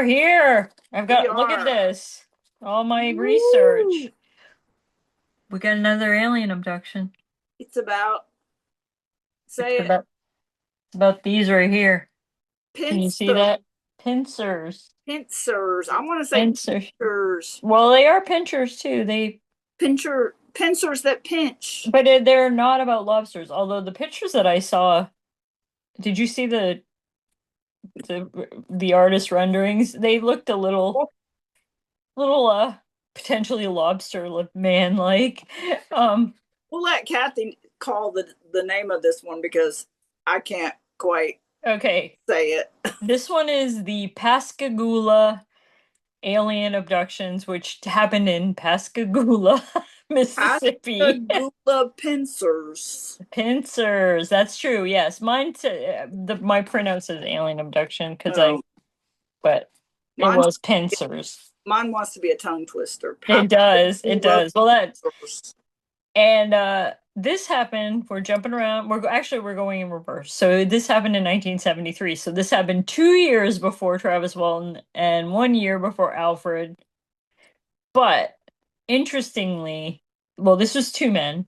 are here. We Look at are. this. All my Woo! research. We got another alien abduction. It's about, It's say it, about these right here. Can you see pincer, that? Pincers. pincers. I want to say Pincers. pinchers. Well, they are pinchers too. Pincers that pinch. But they're not about lobsters. Although the pictures that I saw, did you see the artist renderings? They looked a Well, little potentially lobster man like. Um, we'll let Kathy call the name of this one because I can't quite okay. say it. This one is the Pascagoula alien abductions, which happened in Pascagoula, Mississippi. Pascagoula pincers. Pincers, that's true. Yes, my printout says alien abduction Oh, but it mine, was pincers. mine wants to be a tongue twister. It does, it Pascagoula does. Well, pincers. and this happened. We're jumping around. We're going in reverse. So this happened in 1973. So this happened 2 years before Travis Walton and 1 year before Alfred. But interestingly, well, this was two men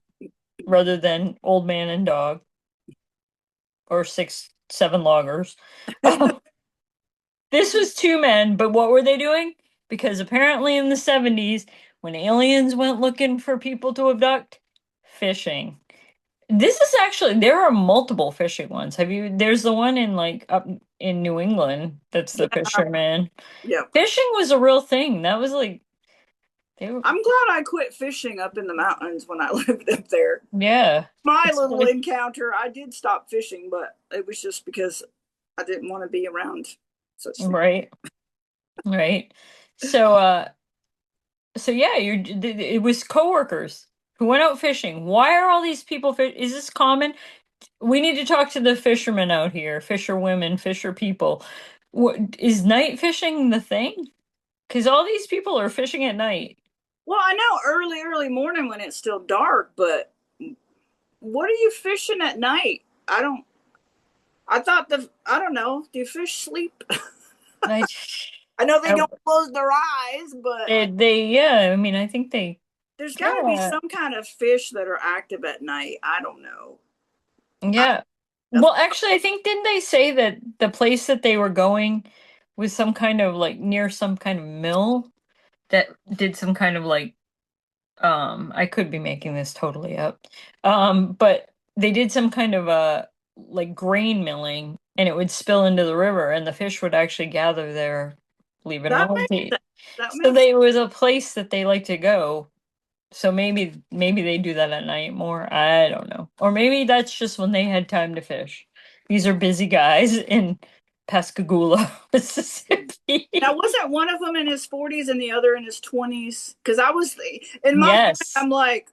rather than old man and dog or six, seven loggers. This was two men, but what were they doing? Because apparently in the 70s, when aliens went looking for people to abduct, fishing. This is actually, there are multiple fishing ones. There's the one in like up in New England that's the Yeah, fisherman. yeah. Fishing was a real thing. That was like, they were, I'm glad I quit fishing up in the mountains when I lived up there. yeah. My It's little really, encounter, I did stop fishing, but it was just because I didn't want to be around such things. right, right. So, so yeah, it was coworkers who went out fishing. Why are all these people Is this common? We need to talk to the fishermen out here, fisher women, fisher people. What is night fishing the thing? Because all these people are fishing at night. Well, I know early morning when it's still dark, but what are you fishing at night? I thought I don't know. Do fish sleep? I, I know they I don't close their eyes, but yeah. I mean, I think they, there's got to be yeah, some kind of fish that are active at night. I don't know. I, yeah. Well, actually, I think didn't they say that the place that they were going was some kind of like near some kind of mill that did some kind of like I could be making this totally up. But they did some kind of like grain milling and it would spill into the river and the fish would actually gather there, believe it or that not. makes sense. That So makes they it was a place that they like to go. So maybe they do that at night more. I don't know. Or maybe that's just when they had time to fish. These are busy guys in Pascagoula, Now, Mississippi. wasn't one of them in his 40s and the other in his 20s? Because I was in my mind, Yes. I'm like,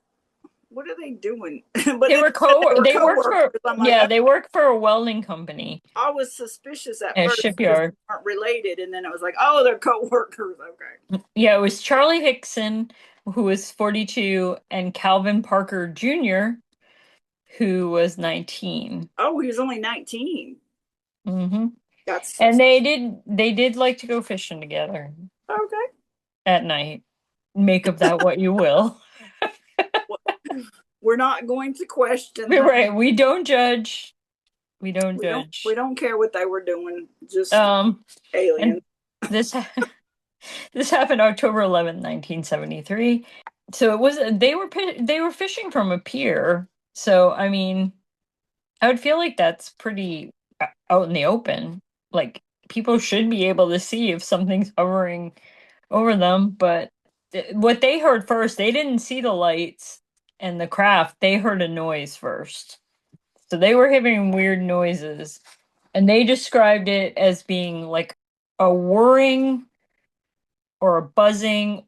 what are they doing? But They then were they were they worked coworkers. for I'm like, yeah, they worked for a welding company I was suspicious at at a first because shipyard. they weren't related, and then it was like, oh, they're coworkers. Okay. Yeah, it was Charlie Hickson, who was 42, and Calvin Parker Jr., who was 19. Oh, he was only 19. Hmm. That's And they did like to go fishing together okay. at night. Make of that what you will. Well, we're not going to question We're that. right. We don't judge. We don't We judge. don't care what they were doing. Just Um, and aliens. this this happened October 11th, 1973. So it was they were fishing from a pier. So I mean, I would feel like that's pretty out in the open. Like people should be able to see if something's hovering over them, but what they heard first, they didn't see the lights and the craft. They heard a noise first. So they were hearing weird noises, and they described it as being like a whirring or a buzzing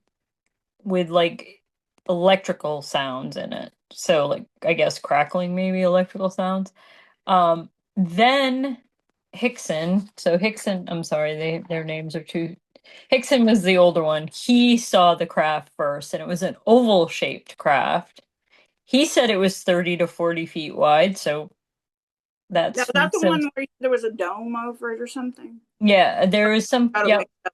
with like electrical sounds in it. So like I guess crackling, maybe electrical sounds. Then Hickson, I'm sorry, their names are too. Hickson was the older one. He saw the craft first, and it was an oval shaped craft. He said it was 30 to 40 feet wide, so Now, that's is that the so one where there was a dome over it or something? yeah, there is some, Got to yep. make up.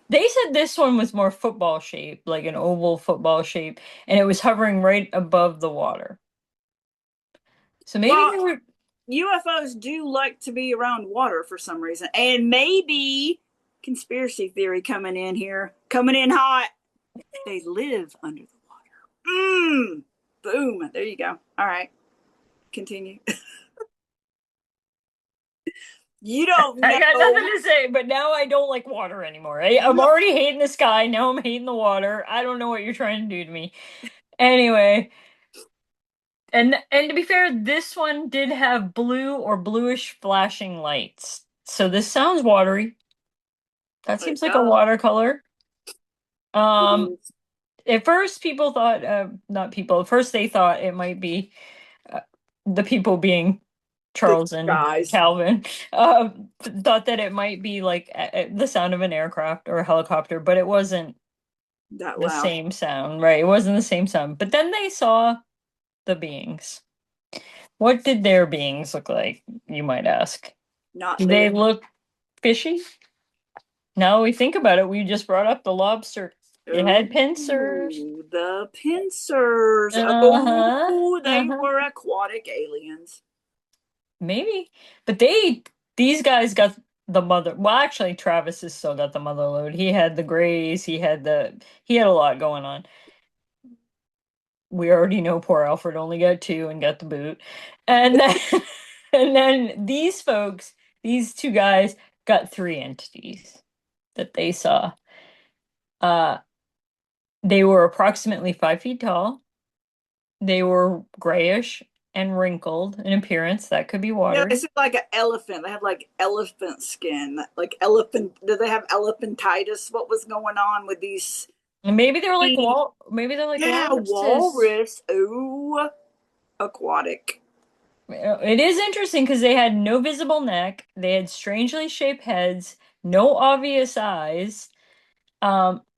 They said this one was more football shaped, like an oval football shape, and it was hovering right above the water. So maybe Well, they were. UFOs do like to be around water for some reason. And maybe conspiracy theory coming in here, coming in hot. They live under the water. Boom. There you go. All right. Continue. You don't I got nothing know. to say, but now I don't like water anymore. I'm already hating the sky. Now I'm hating the water. I don't know what you're trying to do to me. Anyway, and to be fair, this one did have blue or bluish flashing lights. So this sounds watery. That seems like a Yeah, watercolor. it Um, is. at first, people thought, not people. At first, they thought it might be uh, the people being The Charles and guys. Calvin, thought that it might be like the sound of an aircraft or a helicopter, but it wasn't That the loud. same sound, right? It wasn't the same sound. But then they saw the beings. What did their beings look like, you might ask? Not Do they there. look fishy? Now we think about it, we just brought up the lobster. It had pincers. Ooh, the pincers. Uh-huh. Oh, they Uh-huh. were aquatic aliens. Maybe. But these guys got the mother. Well, actually, Travis has still got the mother load. He had the grays, he had a lot going on. We already know poor Alfred only got two and got the boot. And then and then these folks, these two guys got three entities that they saw. Uh they were approximately 5 feet tall. They were grayish and wrinkled in appearance. That could be Yeah, watery. it's like an elephant. They have like elephant skin, like elephant. Do they have elephantitis? What was going on with these? And maybe they're like Yeah, walruses. walrus. Ooh, aquatic. It is interesting because they had no visible neck, they had strangely shaped heads, no obvious eyes,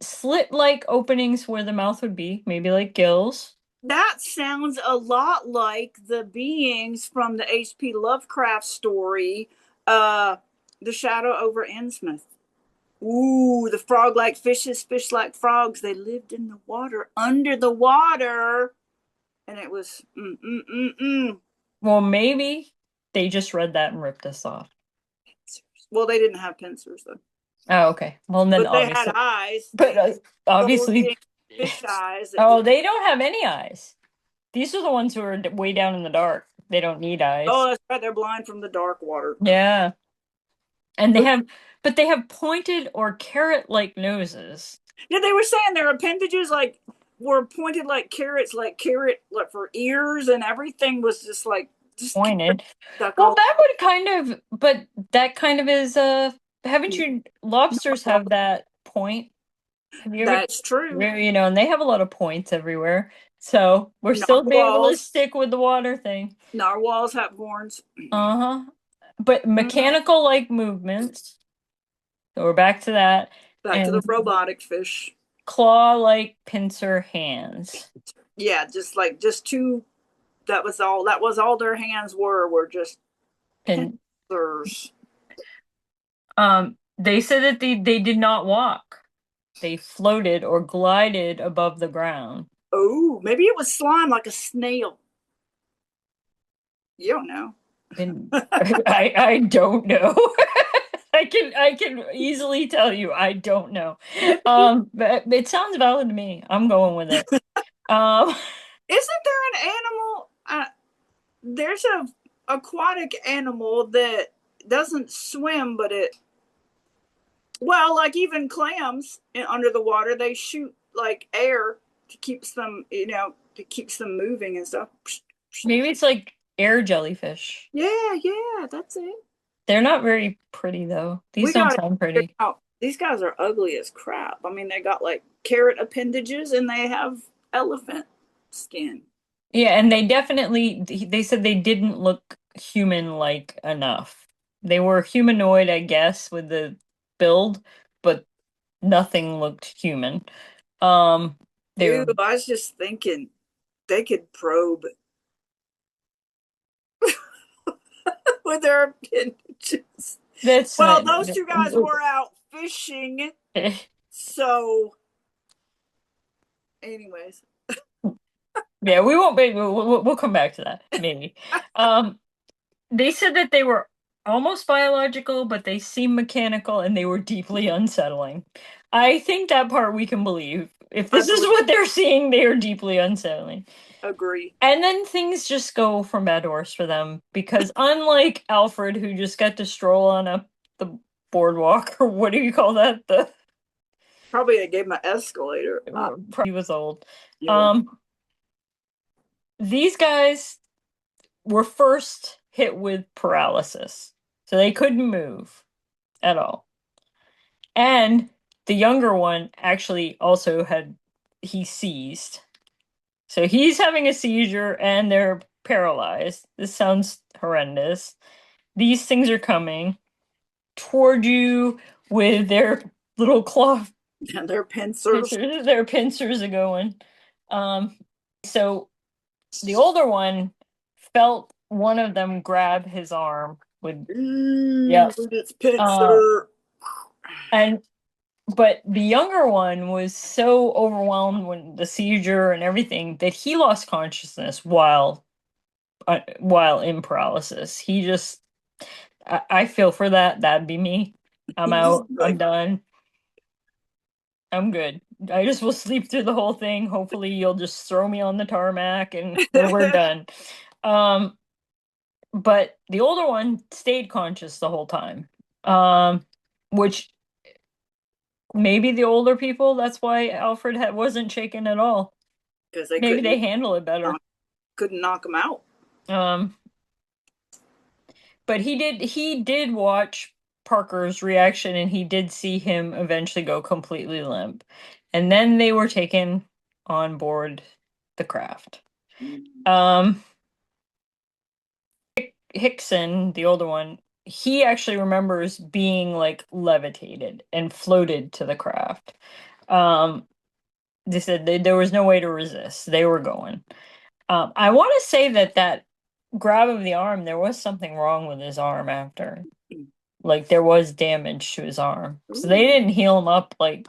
slit-like openings where the mouth would be, maybe like gills. That sounds a lot like the beings from the H.P. Lovecraft story, uh, The Shadow over Innsmouth. Ooh, the frog like fishes, fish like frogs. They lived in the water, under the water. And it was, Well, maybe they just read that and ripped us off. well, they didn't have pincers though, Oh, okay. Well, then but they had obviously, eyes. but They had obviously, bulging fish eyes that oh, didn't. they don't have any eyes. These are the ones who are way down in the dark. They don't need Oh, eyes. that's right. They're blind from the dark water. Yeah. And But but they have pointed or carrot-like noses. yeah, they were saying their appendages like were pointed like carrot, like for ears, and everything was just like just Pointed. stuck Well, all. that would kind of, but that kind of is, haven't you, lobsters Narwhal. have that point? Have you ever, That's true. and they have a lot of points everywhere. So we're still be able to Narwhals. stick with the water thing. Narwhals have horns. Uh-huh. But Mhm. mechanical like movements. So we're back to that. Back to the And robotic fish. claw-like pincer hands. Yeah, just two. That was all. That was all their hands were just And pincers. they said that they did not walk. They floated or glided above the ground. Oh, maybe it was slime like a snail. You don't know. And I don't know. I can easily tell you I don't know. But it sounds valid to me. I'm going with it. Um, Isn't there an animal? There's a aquatic animal that doesn't swim, but it well, like even clams under the water, they shoot like air to keeps them, to keeps them moving and stuff. maybe it's like air jellyfish. Yeah, yeah, that's it. They're not very pretty though. These We don't got to sound figure pretty. out. These guys are ugly as crap. I mean, they got like carrot appendages and they have elephant skin. Yeah, and they said they didn't look human-like enough. They were humanoid, I guess, with the build, but nothing looked human. Um, they Ew, were I was just thinking they could probe with their appendages. that's Well, not those two guys were out fishing. So, anyways, Yeah, we won't be. We'll come back to that maybe. Um, they said that they were almost biological, but they seemed mechanical and they were deeply unsettling. I think that part we can believe. If this is agree. what they're seeing, they are deeply unsettling. Agree. And then things just go from bad to worse for them because unlike Alfred, who just got to stroll on up the boardwalk, or what do you call that? The Probably I gave him an escalator. he was old. Yeah. Um, these guys were first hit with paralysis, so they couldn't move at all. And the younger one actually also had he seized. So he's having a seizure and they're paralyzed. This sounds horrendous. These things are coming toward you with their little claw And their pincers. pincers. Their pincers are going. So the older one felt one of them grab his arm with yeah. With its Uh, pincer. and but the younger one was so overwhelmed when the seizure and everything that he lost consciousness while in paralysis. He just I feel for that. That'd be me. I'm He's out. I'm like, done. I'm good. I just will sleep through the whole thing. Hopefully you'll just throw me on the tarmac and we're done. Um, but the older one stayed conscious the whole time. Which maybe the older people, that's why Alfred wasn't shaken at all. because they Maybe they handle it better. couldn't knock him out. Um, but he did watch Parker's reaction and he did see him eventually go completely limp. And then they were taken on board the craft. Um, Hickson, the older one, he actually remembers being like levitated and floated to the craft. Um, they said there was no way to resist. They were going. I want to say that grab of the arm, there was something wrong with his arm after. Like there was damage to his arm. So they Ooh. didn't heal him up like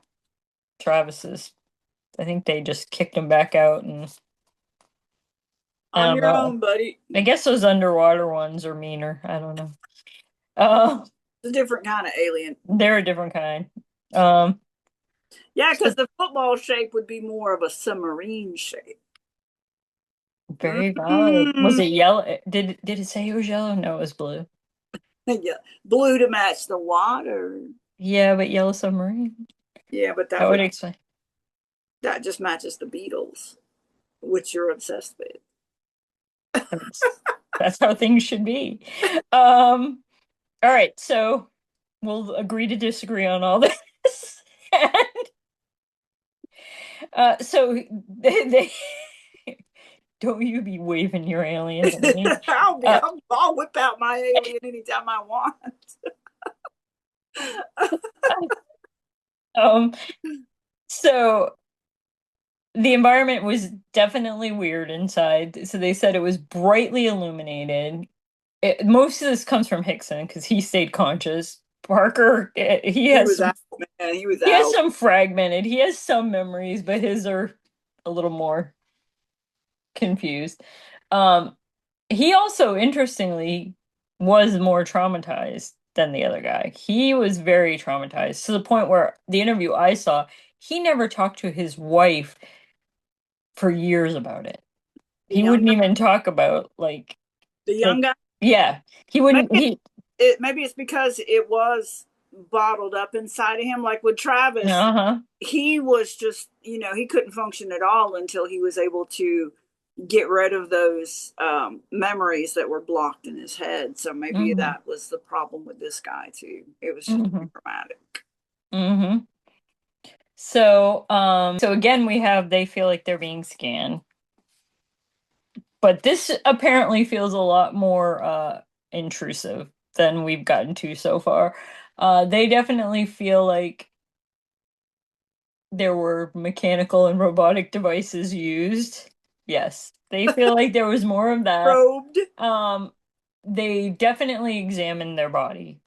Travis's. I think they just kicked him back out and I On don't your know. own, buddy. I guess those underwater ones are meaner. I don't know. Uh It's a different kind of alien. they're a different kind. Um Yeah, so because the football shape would be more of a submarine shape. very valid. Was Mm. it yellow? Did it say it was yellow? No, it was blue. Yeah, blue to match the water. Yeah, but yellow submarine. Yeah, but That would explain. that just matches the Beatles, which you're obsessed with. That's how things should be. Um all right, so we'll agree to disagree on all this. And so they don't you be waving your aliens at me. Uh, I'll whip out my alien anytime I want. um, so the environment was definitely weird inside. So they said it was brightly illuminated. Most of this comes from Hickson because he stayed conscious. Parker, He was out, man. He was he has out. some fragmented. He has some memories, but his are a little more confused. Um, he also, interestingly, was more traumatized than the other guy. He was very traumatized to the point where the interview I saw, he never talked to his wife for years about it. The He young wouldn't guy. even talk about The like young guy. yeah, he wouldn't Maybe he maybe it's because it was bottled up inside of him. Like with Travis, uh-huh. he was just he couldn't function at all until he was able to get rid of those memories that were blocked in his head. So maybe Mhm. that was the problem with this guy too. It was just too Mhm. dramatic. Mhm. So again we have they feel like they're being scanned. But this apparently feels a lot more intrusive than we've gotten to so far. They definitely feel like there were mechanical and robotic devices used. Yes, they feel like there was more of that. Probed. Um, they definitely examined their body.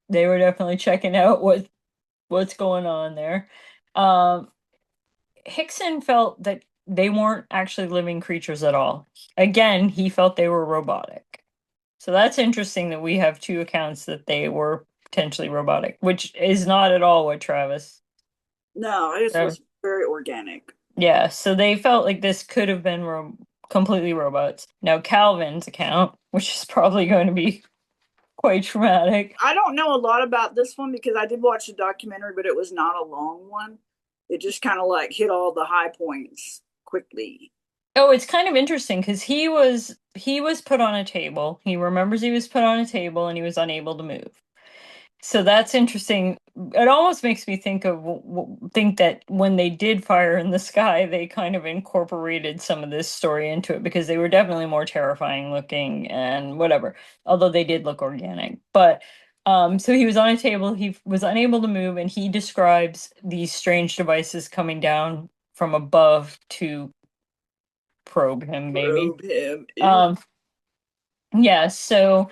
They were definitely checking out what what's going on there. Um, Hickson felt that they weren't actually living creatures at all. Again, he felt they were robotic. So that's interesting that we have two accounts that they were potentially robotic, which is not at all what Travis. No, it Travis was very organic. yeah, so they felt like this could have been completely robots. Now, Calvin's account, which is probably going to be quite traumatic. I don't know a lot about this one because I did watch the documentary, but it was not a long one. It just kind of like hit all the high points quickly. Oh, it's kind of interesting because he was put on a table. He remembers he was put on a table and he was unable to move. So that's interesting. It almost makes me think that when they did Fire in the Sky, they kind of incorporated some of this story into it because they were definitely more terrifying looking and whatever. Although they did look organic. But so he was on a table, he was unable to move, and he describes these strange devices coming down from above to probe him, maybe. Probe him. Ew. Um, yeah, so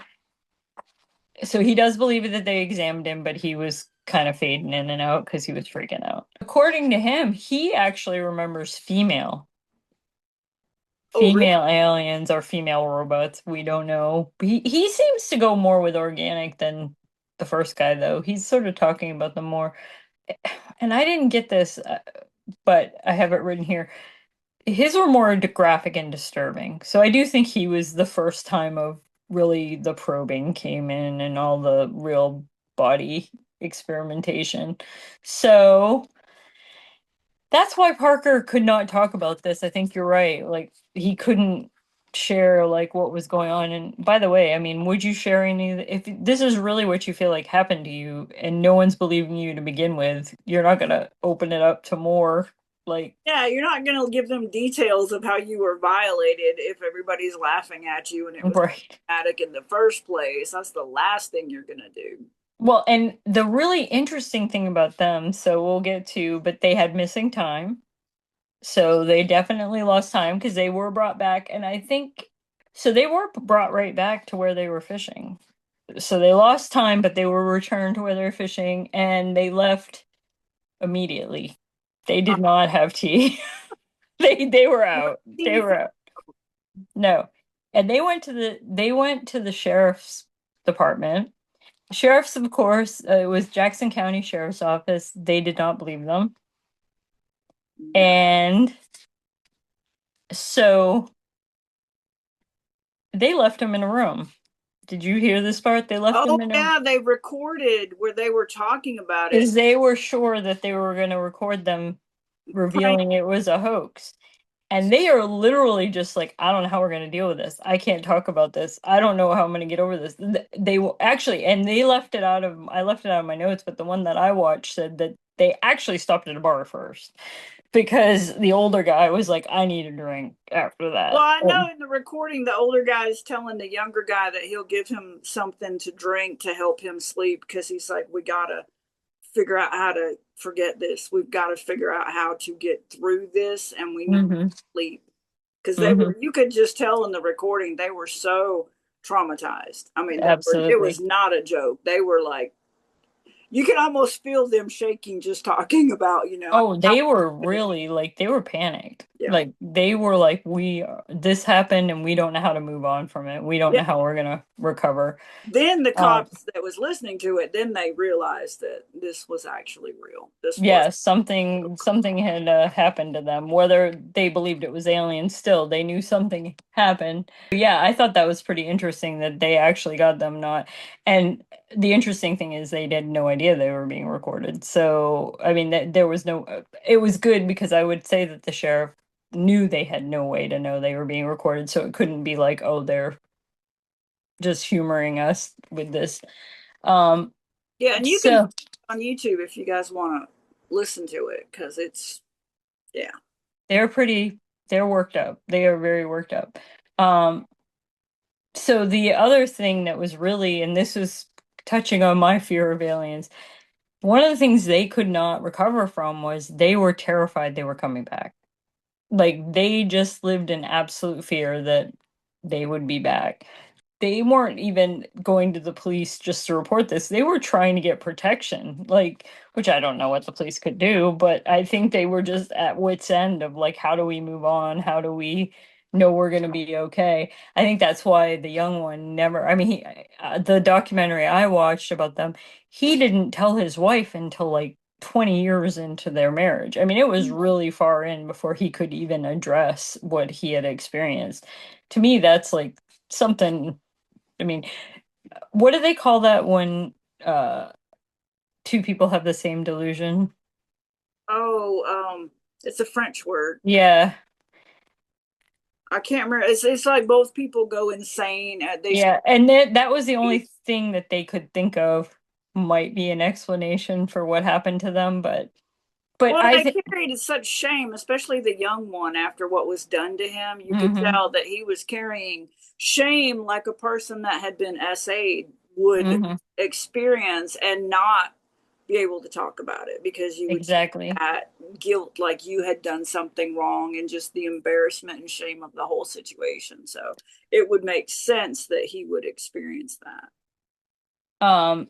he does believe that they examined him, but he was kind of fading in and out because he was freaking out. According to him, he actually remembers Oh, really? female aliens or female robots. We don't know. He seems to go more with organic than the first guy, though. He's sort of talking about them more. And I didn't get this, but I have it written here. His were more graphic and disturbing. So I do think he was the first time of really the probing came in and all the real body experimentation. So that's why Parker could not talk about this. I think you're right. Like he couldn't share like what was going on. And by the way, I mean, would you share if this is really what you feel like happened to you and no one's believing you to begin with, you're not gonna open it up to more like Yeah, you're not going to give them details of how you were violated if everybody's laughing at you and it was right. traumatic in the first place. That's the last thing you're going to do. Well, and the really interesting thing about them, so we'll get to, but they had missing time. So they definitely lost time because they were brought back. And I think, so they were brought right back to where they were fishing. So they lost time, but they were returned to where they were fishing and they left immediately. They did not have tea. They were out. They were out. No. And they went to the sheriff's department. Sheriffs, of course, it was Jackson County Sheriff's Office. They did not believe them. No. And so they left him in a room. Did you hear this part? They left Oh, him in a yeah, they recorded where they were talking about it. because they were sure that they were going to record them Prank. revealing it was a hoax. And they are literally just like, I don't know how we're going to deal with this. I can't talk about this. I don't know how I'm going to get over this. They will actually, and they left it out of, I left it out of my notes, but the one that I watched said that they actually stopped at a bar first because the older guy was like, I need a drink after Well, that. I know in the recording, the older guy is telling the younger guy that he'll give him something to drink to help him sleep because he's like, we got to figure out how to forget this. We've got to figure out how to get through this and we need Mm-hmm. sleep. Because they Mm-hmm. were, you could just tell in the recording, they were so traumatized. I mean, it was Absolutely. not a joke. They were like, you can almost feel them shaking just talking about, Oh, they were really like they were panicked. yeah. Like they were like, this happened and we don't know how to move on from it. We don't Yeah. know how we're gonna recover. Then the Um, cops that was listening to it, then they realized that this was actually real. This was yeah, something had happened to them. Whether they believed it was aliens, still they knew something happened. Yeah, I thought that was pretty interesting that they actually got them not. And the interesting thing is they had no idea they were being recorded. So I mean, there was no. It was good because I would say that the sheriff knew they had no way to know they were being recorded, so it couldn't be like, oh, they're just humoring us with this. Um, yeah, and you can so on YouTube if you guys want to listen to it because it's yeah. they're pretty, they're worked up. They are very worked up. Um, so the other thing that was really, and this was touching on my fear of aliens, one of the things they could not recover from was they were terrified they were coming back. Like they just lived in absolute fear that they would be back. they weren't even going to the police just to report this. They were trying to get protection, like, which I don't know what the police could do, but I think they were just at wit's end of like, how do we move on? How do we know we're going to be okay? I think that's why the young one never, I mean, the documentary I watched about them, he didn't tell his wife until like 20 years into their marriage. I mean, it was really far in before he could even address what he had experienced. To me, that's like something. I mean, what do they call that when uh two people have the same delusion? Oh, it's a French word. Yeah. I can't remember. It's like both people go insane. They Yeah. And that was the only thing that they could think of might be an explanation for what happened to them, but Well, I they think carried such shame, especially the young one after what was done to him. You could hmm tell that he was carrying shame like a person that had been SA'd would hmm experience and not be able to talk about it because you would carry exactly. that guilt like you had done something wrong and just the embarrassment and shame of the whole situation. So it would make sense that he would experience that. Um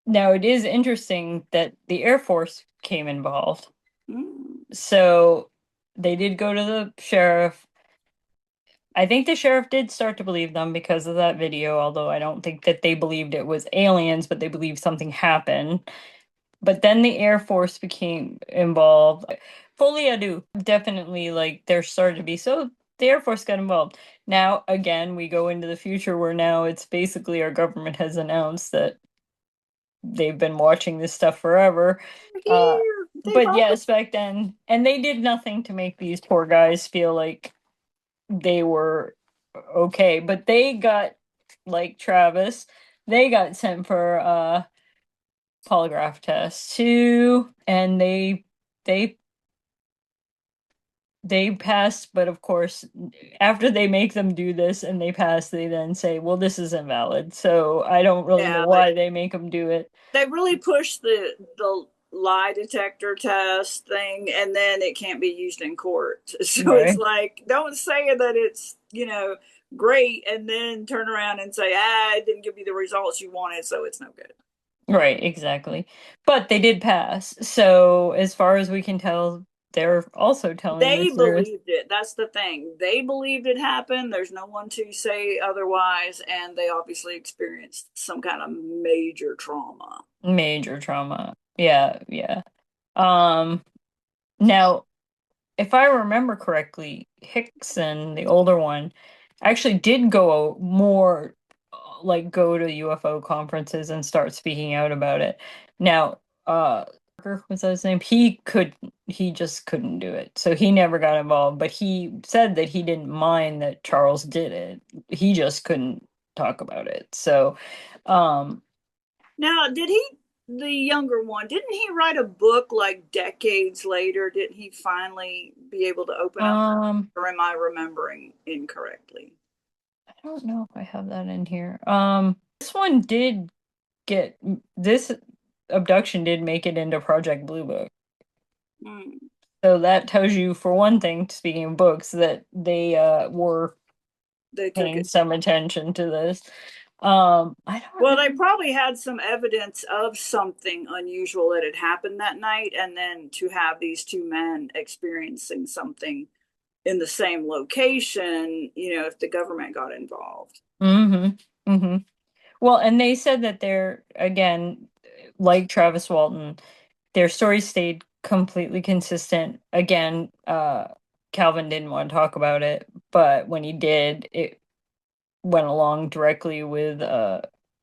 Now it is interesting that the Air Force came involved. Mm. So they did go to the sheriff. I think the sheriff did start to believe them because of that video, although I don't think that they believed it was aliens, but they believed something happened. But then the Air Force became involved. Fully I do. Definitely, like, there started to be. So the Air Force got involved. Now, again, we go into the future where now it's basically our government has announced that they've been watching this stuff forever. Uh, Here, they've but all. yes, back then, and they did nothing to make these poor guys feel like they were okay. But they got, like Travis, they got sent for polygraph tests too, and they they passed. But of course, after they make them do this and they pass, they then say, "Well, this is invalid." So I don't really know Yeah, why they make them do it. they really pushed the lie detector test thing, and then it can't be used in court. So it's Right. like, don't say that it's great and then turn around and say, it didn't give you the results you wanted, so it's no good. Right, exactly. But they did pass. So, as far as we can tell, they're also telling the They truth. believed it. That's the thing. They believed it happened. There's no one to say otherwise, and they obviously experienced some kind of major trauma. Major trauma. Yeah, yeah. Um, Now, if I remember correctly, Hickson, the older one, actually did go more like go to UFO conferences and start speaking out about it. Now, Parker, was that his name? He just couldn't do it. So he never got involved, but he said that he didn't mind that Charles did it. He just couldn't talk about it. So, um, Now, did he, the younger one, didn't he write a book like decades later? Didn't he finally be able to open up? um, Or am I remembering incorrectly? I don't know if I have that in here. This one did get this abduction did make it into Project Blue Book. Hmm. So that tells you, for one thing, speaking of books, that they were They took paying it. some attention to this. I don't Well, they remember. probably had some evidence of something unusual that had happened that night, and then to have these two men experiencing something in the same location, if the government got involved. Mm-hmm. Mm-hmm. Well, and they said that they're again, like Travis Walton, their story stayed completely consistent. Again, Calvin didn't want to talk about it, but when he did, it went along directly with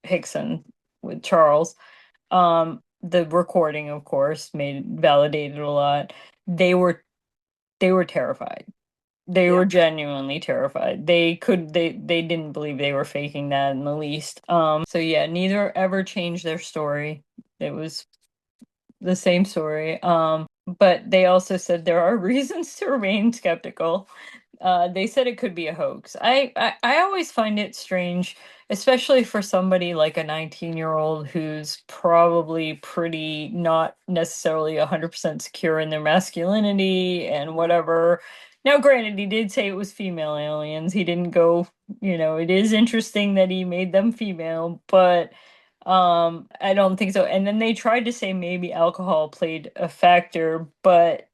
Hickson with Charles. The recording, of course, made validated a lot. They were they were terrified. They Yeah. were genuinely terrified. They didn't believe they were faking that in the least. So yeah, neither ever changed their story. It was the same story. But they also said there are reasons to remain skeptical. They said it could be a hoax. I always find it strange, especially for somebody like a 19-year-old who's probably pretty not necessarily 100% secure in their masculinity and whatever. Now, granted, he did say it was female aliens. He didn't go, it is interesting that he made them female, but I don't think so. And then they tried to say maybe alcohol played a factor, but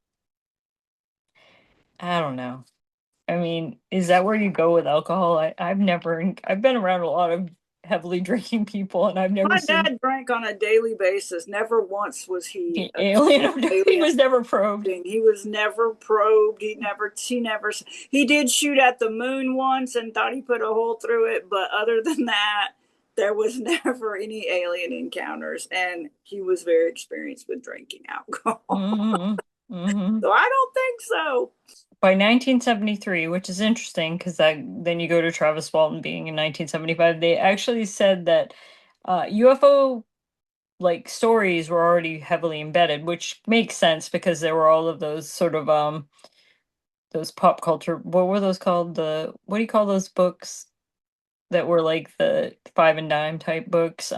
I don't know. I mean, is that where you go with alcohol? I've been around a lot of heavily drinking people, and I've never My seen dad drank on a daily basis. Never once was he the alien. He alien. was never probed. He was never probed. He did shoot at the moon once and thought he put a hole through it, but other than that, there was never any alien encounters, and he was very experienced with drinking alcohol. Hmm. Hmm. So I don't think so. By 1973, which is interesting because then you go to Travis Walton being in 1975, they actually said that UFO like stories were already heavily embedded, which makes sense because there were all of those sort of those pop culture, what were those called? What do you call those books that were like the five and dime type books?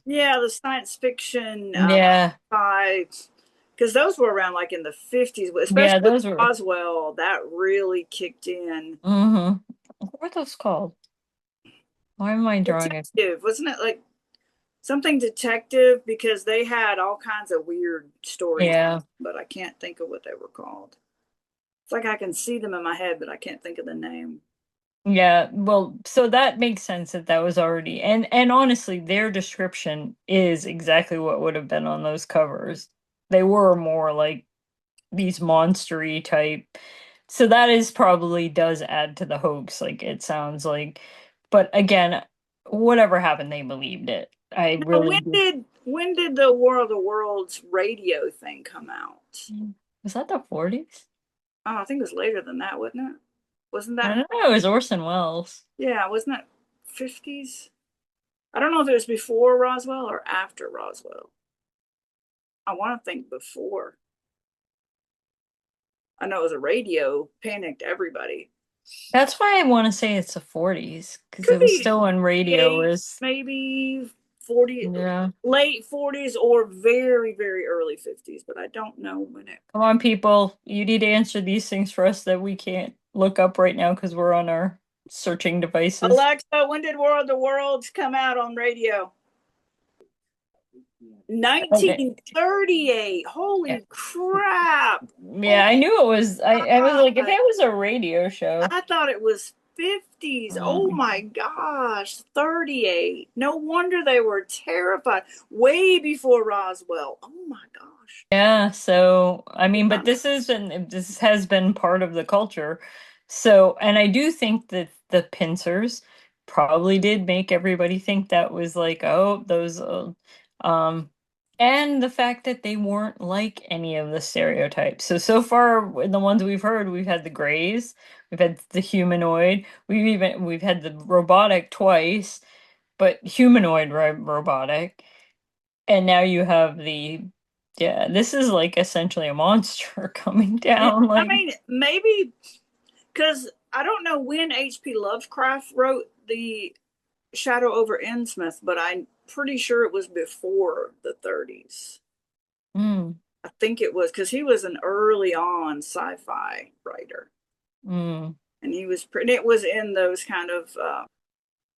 Yeah, the science fiction Yeah, because those were around like in the 50s, especially yeah, with those were. Roswell, that really kicked in. Mm-hmm. What were those called? Why am I drawing it? Detective, wasn't it like something detective? Because they had all kinds of weird stories, Yeah. but I can't think of what they were called. It's like I can see them in my head, but I can't think of the name. Yeah, well, so that makes sense that that was already, and honestly, their description is exactly what would have been on those covers. They were more like these monstery type. So that is probably does add to the hoax, like it sounds like. But again, whatever happened, they believed it. I Now, really do. when did the World of Worlds radio thing come out? Was that the 40s? Oh, I think it was later than that, wasn't it? Wasn't I that don't know, it was Orson Welles. yeah, wasn't that 50s? I don't know if it was before Roswell or after Roswell. I want to think before. I know it was a radio, panicked everybody. That's why I want to say it's the 40s, because Could it was be still when radio 48, was, maybe 40, yeah. late 40s or very, very early 50s, but I don't know when it. Come on, people. You need to answer these things for us that we can't look up right now because we're on our searching devices. Alexa, when did World of the Worlds come out on radio? Okay. 1938. Yeah. Holy crap. Oh Yeah, I knew it was. I was like, if it God. was a radio show. I thought it was 50s. Oh Um, my gosh. 38. No wonder they were terrified. Way before Roswell. Oh my gosh. yeah, so I mean, Yeah. but this has been part of the culture. So, and I do think that the pincers probably did make everybody think that was like, oh, those um and the fact that they weren't like any of the stereotypes. So far in the ones we've heard, we've had the grays, we've had the humanoid, we've had the robotic twice, but humanoid robotic. And now you have yeah, this is like essentially a monster coming Yeah. down. I Like, mean, maybe because I don't know when H.P. Lovecraft wrote the Shadow over Innsmouth, but I'm pretty sure it was before the 30s. mm, I think it was because he was an early on sci-fi writer, mm. and he was pretty. It was in those kind of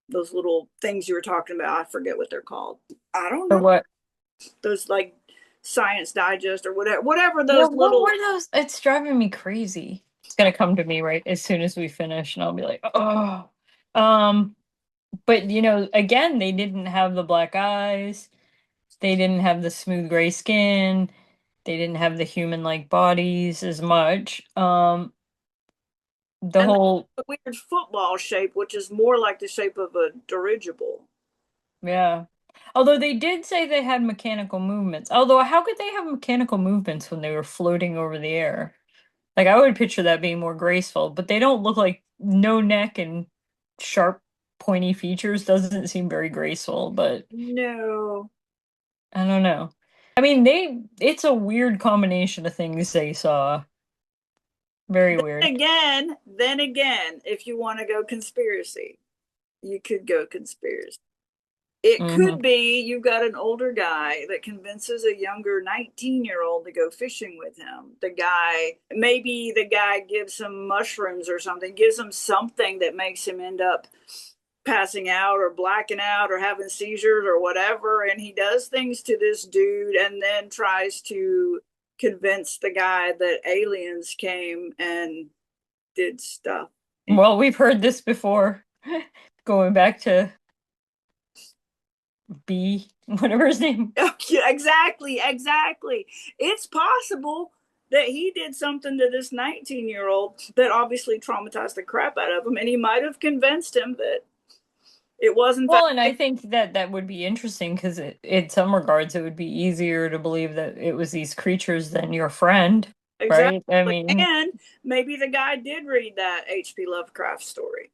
those little things you were talking about. I forget what they're called. I don't For know. what? Those like Science Digest or whatever Yeah, those what little. were those? It's driving me crazy. It's gonna come to me right as soon as we finish, and I'll be like, oh. Um, but again, they didn't have the black eyes. They didn't have the smooth gray skin. They didn't have the human-like bodies as much. The And whole, the weird football shape, which is more like the shape of a dirigible. yeah. Although they did say they had mechanical movements. Although how could they have mechanical movements when they were floating over the air? Like I would picture that being more graceful, but they don't look like no neck and sharp pointy features doesn't seem very graceful, but No. I don't know. I mean, it's a weird combination of things they saw. Very weird. Then again, if you want to go conspiracy, you could go conspiracy. It Mm-hmm. could be you've got an older guy that convinces a younger 19-year-old to go fishing with him. Maybe the guy gives him mushrooms or something, gives him something that makes him end up passing out or blacking out or having seizures or whatever. And he does things to this dude and then tries to convince the guy that aliens came and did stuff. Well, we've heard this before. Going back to B, whatever his name. Exactly, exactly. It's possible that he did something to this 19-year-old that obviously traumatized the crap out of him, and he might have convinced him that it wasn't Well, and I that. think that that would be interesting because in some regards it would be easier to believe that it was these creatures than your friend, Exactly. right? I mean, And maybe the guy did read that H.P. Lovecraft story.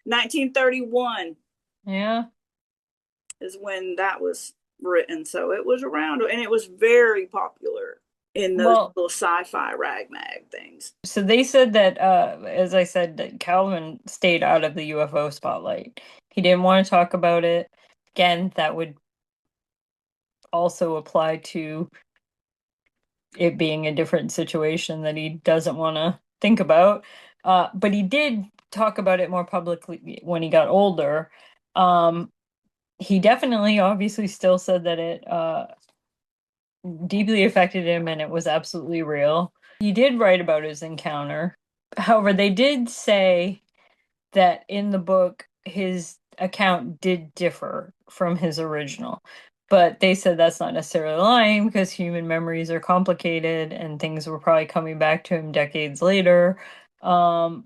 1931 yeah. is when that was written. So it was around, and it was very popular in those Well, little sci-fi rag mag things. so they said that, as I said, that Calvin stayed out of the UFO spotlight. He didn't want to talk about it. Again, that would also apply to it being a different situation that he doesn't want to think about. But he did talk about it more publicly when he got older. He definitely, obviously, still said that it deeply affected him and it was absolutely real. He did write about his encounter. However, they did say that in the book, his account did differ from his original. But they said that's not necessarily lying because human memories are complicated and things were probably coming back to him decades later. Um,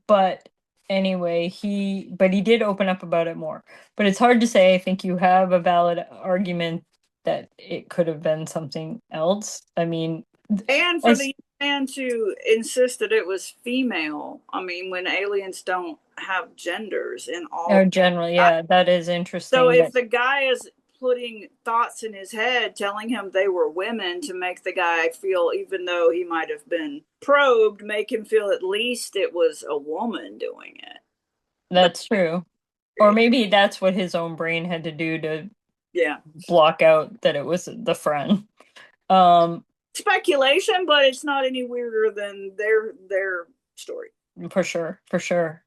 but anyway, he did open up about it more. But it's hard to say. I think you have a valid argument that it could have been something else. I mean, And for as the man to insist that it was female, I mean, when aliens don't have genders in oh, all. generally, yeah, that is So interesting if that the guy is putting thoughts in his head, telling him they were women to make the guy feel, even though he might have been probed, make him feel at least it was a woman doing it. That's that's true. Or great. maybe that's what his own brain had to do to Yeah. block out that it was the friend. Um, Speculation, but it's not any weirder than their story. for sure, for sure.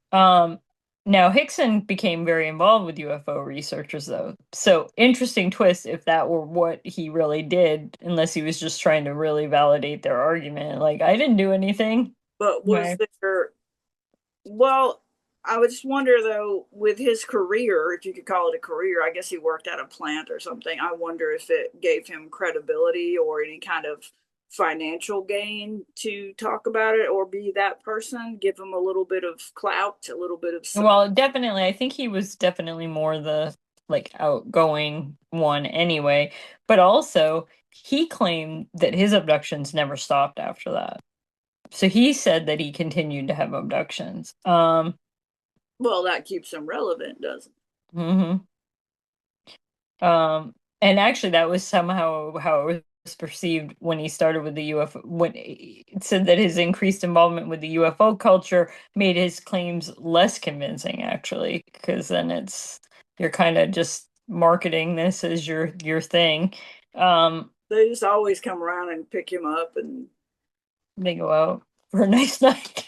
Now Hickson became very involved with UFO researchers though. So interesting twist if that were what he really did, unless he was just trying to really validate their argument. Like, I didn't do anything. But was Right. there, well, I would just wonder though, with his career, if you could call it a career, I guess he worked at a plant or something. I wonder if it gave him credibility or any kind of financial gain to talk about it or be that person, give him a little bit of clout, a little bit of Well, definitely, I think he was definitely more the like outgoing one anyway, but also he claimed that his abductions never stopped after that. So he said that he continued to have abductions. well, that keeps him relevant, doesn't it? Mhm. And actually, that was somehow how it was perceived when he started with the UFO. When it said that his increased involvement with the UFO culture made his claims less convincing, actually, because then you're kind of just marketing this as your thing. Um, They just always come around and pick him up and they go out for a nice night.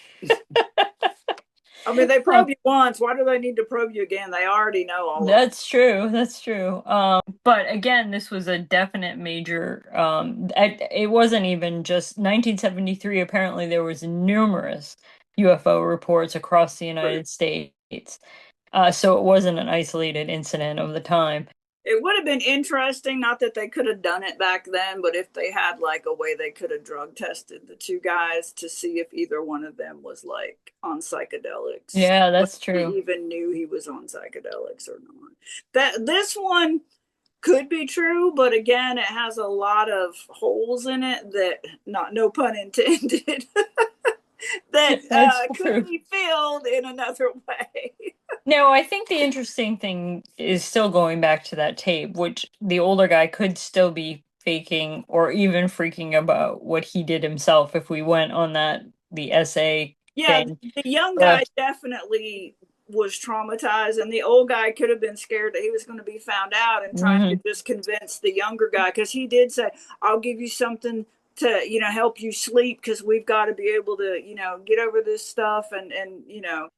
I mean, they probe you once. Why do they need to probe you again? They already know all of it. That's true. That's true. But again, this was a definite major. It wasn't even just 1973. Apparently, there was numerous UFO reports across the United States. So it wasn't an isolated incident of the time. It would have been interesting, not that they could have done it back then, but if they had like a way they could have drug tested the two guys to see if either one of them was like on psychedelics, Yeah, whether that's he true. even knew he was on psychedelics or not. That this one could be true, but again, it has a lot of holes in it that, not no pun intended, that That's could true. be filled in another way. No, I think the interesting thing is still going back to that tape, which the older guy could still be faking or even freaking about what he did himself if we went on the essay Yeah, thing. the young Uh, guy definitely was traumatized, and the old guy could have been scared that he was going to be found out and trying to Hmm. just convince the younger guy, because he did say, I'll give you something to help you sleep, because we've got to be able to get over this stuff, and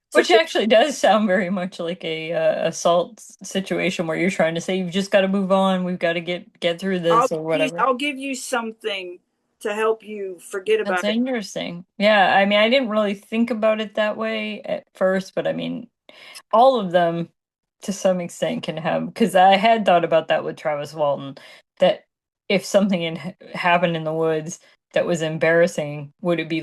so Which actually does sound very much like a assault situation where you're trying to say you've just got to move on, we've got to get through this or whatever. I'll give you something to help you forget That's about it. interesting. Yeah, I mean, I didn't really think about it that way at first, but I mean, all of them to some extent can have, because I had thought about that with Travis Walton, that if something happened in the woods that was embarrassing, would it be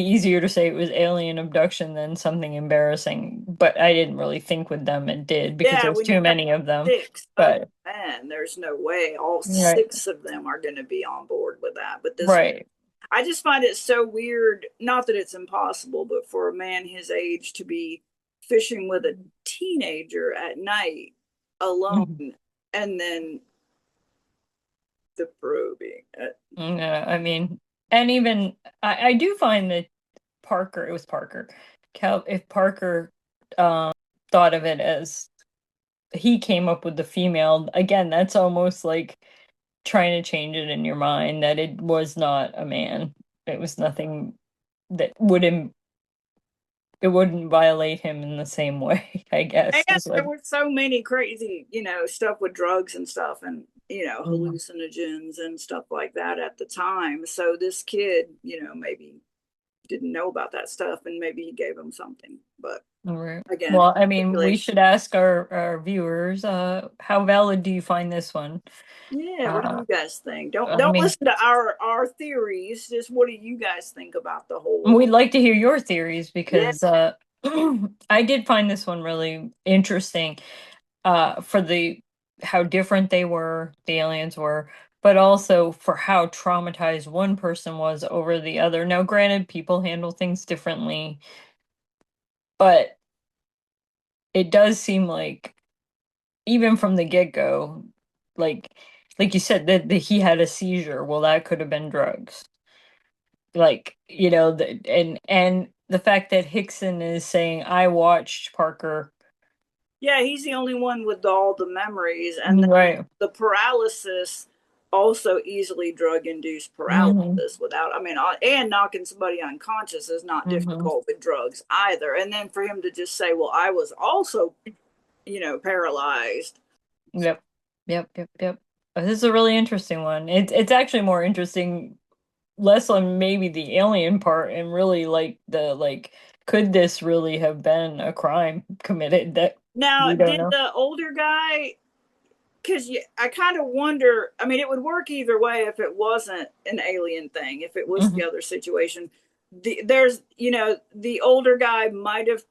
easier to say it was alien abduction than something embarrassing? But I didn't really think with them it did because Yeah, there's when you too got many of them. six, oh But man, there's no way all right, six of them are going to be on board with that. But this, right. I just find it so weird. Not that it's impossible, but for a man his age to be fishing with a teenager at night alone, Mhm. and then the probing. Yeah, I mean, and even I do find that Parker, it was Parker. If Parker thought of it as he came up with the female, again, that's almost like trying to change it in your mind that it was not a man. It was nothing that it wouldn't violate him in the same way, I guess. And Is there what. were so many crazy, stuff with drugs and stuff, and Mhm. hallucinogens and stuff like that at the time. So this kid, maybe didn't know about that stuff, and maybe he gave him something. But All right. again, Well, I mean, we speculation. should ask our viewers, how valid do you find this one? Yeah, what do Uh, you guys think? Don't I don't mean, listen to our theories. Just what do you guys think about the whole? we'd like to hear your theories Yeah, because I did find this one really interesting for the how different the aliens were, but also for how traumatized one person was over the other. Now, granted, people handle things differently, but it does seem like even from the get-go, like like you said that he had a seizure. Well, that could have been drugs. Like, and the fact that Hickson is saying I watched Parker. yeah, he's the only one with all the memories, and then Right. the paralysis, also easily drug induced Hmm. paralysis without, I mean, and knocking somebody unconscious is not Hmm. difficult with drugs either. And then for him to just say, well, I was also, paralyzed. Yep. Yep. Yep. Yep. This is a really interesting one. It's actually more interesting, less on maybe the alien part and really like could this really have been a crime committed that Now, we don't did know? the older guy, because I kind of wonder, I mean, it would work either way if it wasn't an alien thing, if it was the Hmm. other situation. There's, the older guy might have,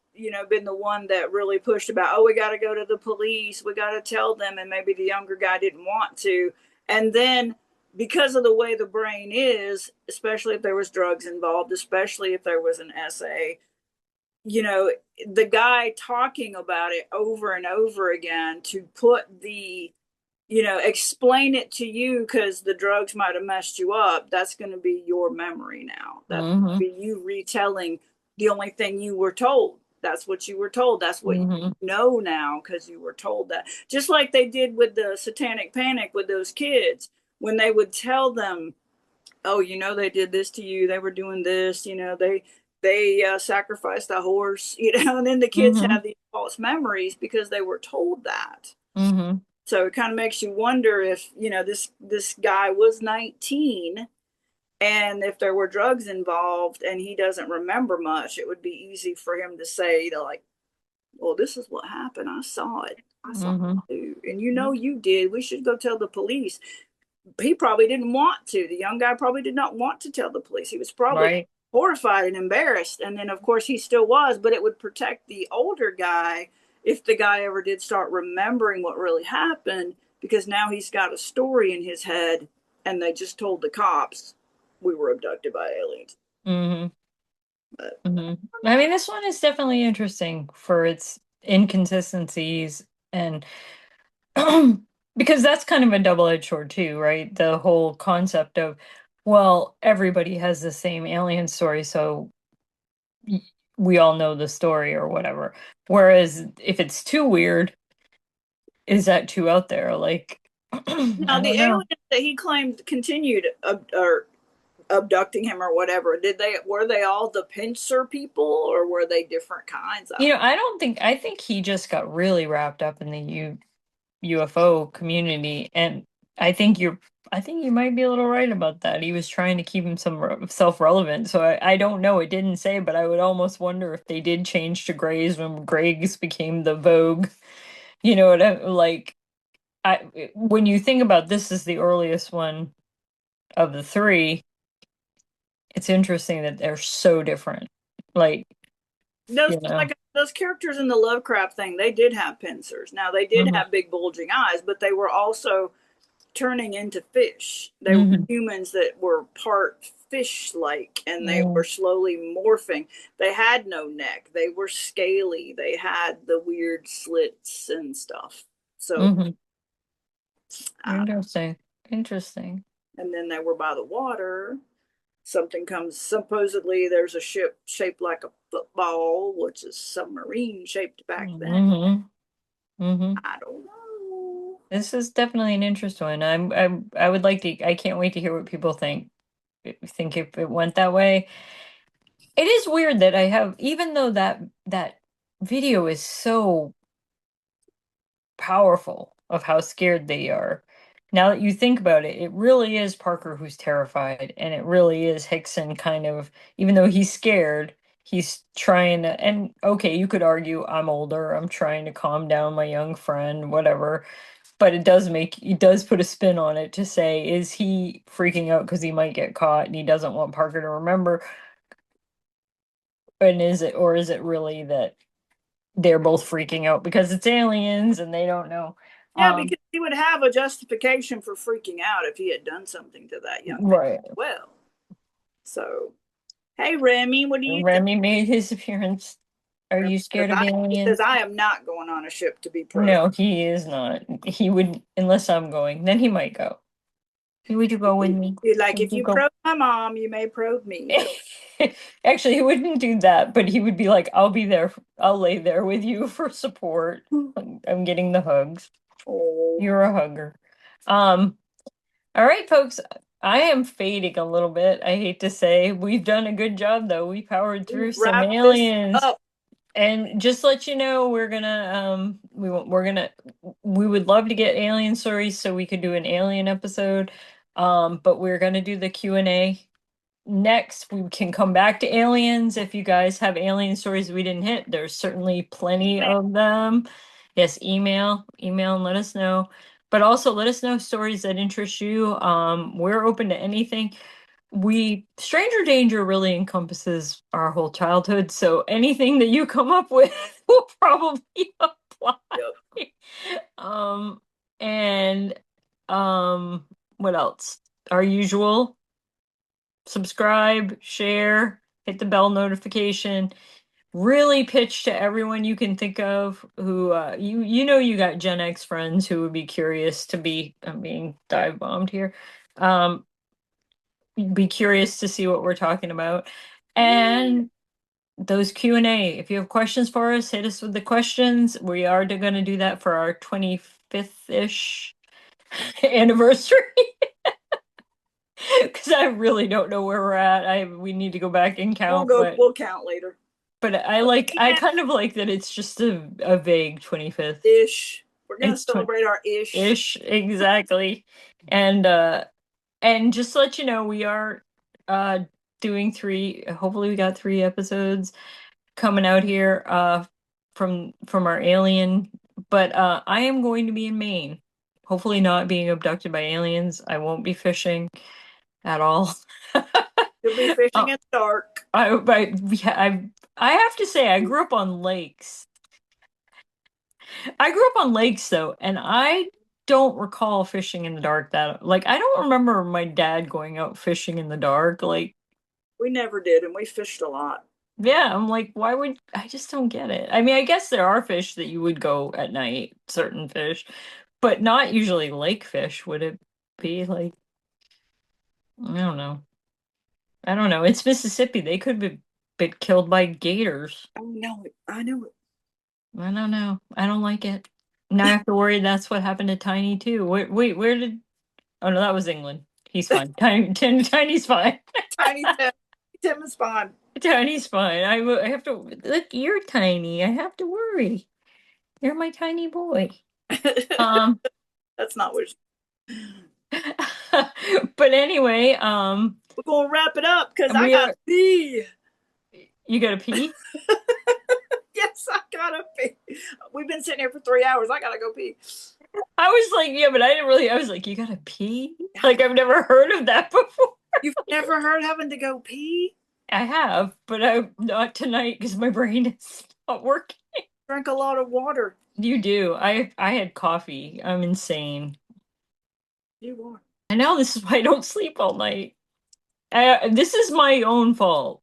been the one that really pushed about, oh, we got to go to the police, we got to tell them, and maybe the younger guy didn't want to. And then because of the way the brain is, especially if there was drugs involved, especially if there was an essay, you know, the guy talking about it over and over again to put the, explain it to you because the drugs might have messed you up. That's going to be your memory now. That's Hmm. be you retelling the only thing you were told. That's what you were told. That's what you Hmm. know now because you were told that. Just like they did with the satanic panic with those kids when they would tell them, oh, they did this to you, they were doing this, they sacrificed a horse, and then the kids Hmm. have these false memories because they were told that. Hmm. So it kind of makes you wonder if this guy was 19, and if there were drugs involved and he doesn't remember much, it would be easy for him to say, like, well, this is what happened, I saw it, I saw Hmm. it too, and you did, we should go tell the police. He probably didn't want to. The young guy probably did not want to tell the police. He was probably Right. horrified and embarrassed. And then, of course, he still was, but it would protect the older guy if the guy ever did start remembering what really happened, because now he's got a story in his head and they just told the cops we were abducted by aliens. Hmm. But Hmm. I mean, this one is definitely interesting for its inconsistencies and because that's kind of a double-edged sword too, right? The whole concept of, well, everybody has the same alien story, so we all know the story or whatever. Whereas if it's too weird, is that too out there? Like, I Now, the don't know. aliens that he claimed continued or abducting him or whatever, were they all the pincer people or were they different kinds of You know, I don't think I think he just got really wrapped up in the UFO community, and I think you're I think you might be a little right about that. He was trying to keep him self-relevant. So I don't know. It didn't say, but I would almost wonder if they did change to grays when grays became the vogue. You know what I like? When you think about this is the earliest one of the three, it's interesting that they're so different. Like, those, you know. like those characters in the Lovecraft thing. They did have pincers. Now they did Hmm. have big bulging eyes, but they were also turning into fish. They were Hmm. humans that were part fish like and they were Hmm. slowly morphing. They had no neck. They were scaly. They had the weird slits and stuff. So, Hmm. uh, Interesting. Interesting. and then they were by the water. Something comes, supposedly, there's a ship shaped like a football, which is submarine shaped back then. Hmm. Hmm. I don't know. This is definitely an interesting one. I would like to. I can't wait to hear what people think. Think if it went that way. It is weird that I have, even though that video is so powerful of how scared they are. Now that you think about it, it really is Parker who's terrified, and it really is Hickson kind of, even though he's scared, he's trying to, and okay, you could argue I'm older, I'm trying to calm down my young friend, whatever, but it does put a spin on it to say, is he freaking out because he might get caught and he doesn't want Parker to remember? And is it really that they're both freaking out because it's aliens and they don't know? Yeah, Um, because he would have a justification for freaking out if he had done something to that young man. right. Well, so hey Remy, what do you think? Remy made his appearance. Are you scared of He says aliens? I am not going on a ship to be probed. No, he is not. He would, unless I'm going, then he might go. Would you go with me? You're like, Would if you you go? probe my mom, you may probe me. Actually, he wouldn't do that, but he would be like, I'll be there. I'll lay there with you for support. I'm getting the hugs. Oh, You're a hugger. Um, all right, folks. I am fading a little bit. I hate to say. We've done a good job, though. We powered through some wrap this aliens. up. And just let you know, we would love to get alien stories so we could do an alien episode. But we're gonna do the Q&A next. We can come back to aliens if you guys have alien stories we didn't hit. There's certainly plenty of them. Yes, email and let us know. But also let us know stories that interest you. We're open to anything. Stranger danger really encompasses our whole childhood, so anything that you come up with will probably apply. Yep. um and what else? Our usual: subscribe, share, hit the bell notification, really pitch to everyone you can think of who you know you got Gen X friends who would be curious to be, I'm being dive bombed here. Um be curious to see what we're talking about. Yay. And those Q&A, if you have questions for us, hit us with the questions. We are going to do that for our 25th-ish anniversary. Because I really don't know where we're at. We need to go back and count, but We'll count later. I kind of like that it's just a vague 25th. Ish. We're gonna It's celebrate our ish. ish, exactly. And just to let you know, we are uh doing hopefully we got 3 episodes coming out here from our alien, but I am going to be in Maine. Hopefully not being abducted by aliens. I won't be fishing at all. You'll be fishing Uh, in the dark. I have to say I grew up on lakes. I grew up on lakes though, and I don't recall fishing in the dark that like I don't remember my dad going out fishing in the dark. Like, We never did, and we fished a lot. yeah, I'm like, why would I just don't get it? I mean, I guess there are fish that you would go at night, certain fish, but not usually lake fish, would it be? Like, I don't know. I don't know. It's Mississippi. They could be. been killed by gators. I know it. I know it. I don't know. I don't like it. Now I have to worry that's what happened to Tiny too. Wait, where did? Oh no, that was England. He's fine. Tiny's fine. Tiny Tim. Tim is fine. Tiny's fine. I have to look. You're tiny. I have to worry. You're my tiny boy. Um, That's not what. but anyway, We're gonna wrap it up because I we got are. to pee. You gotta pee. Yes, I gotta pee. We've been sitting here for 3 hours. I gotta go pee. I was like, yeah, but I didn't really. I was like, you gotta pee. Like I've never heard of that before. You've never heard having to go pee? I have, but I not tonight because my brain is not working. Drink a lot of water. You do. I had coffee. I'm insane. You are. I know this is why I don't sleep all night. This is my own fault.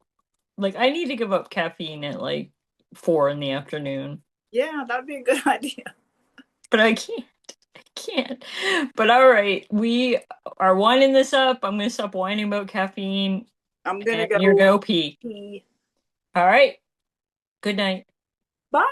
Like I need to give up caffeine at like 4 in the afternoon, Yeah, that'd be a good idea. but I can't. I can't. But all right, we are winding this up. I'm gonna stop whining about caffeine, I'm gonna and you're go go pee. pee. All right. Good night. Bye.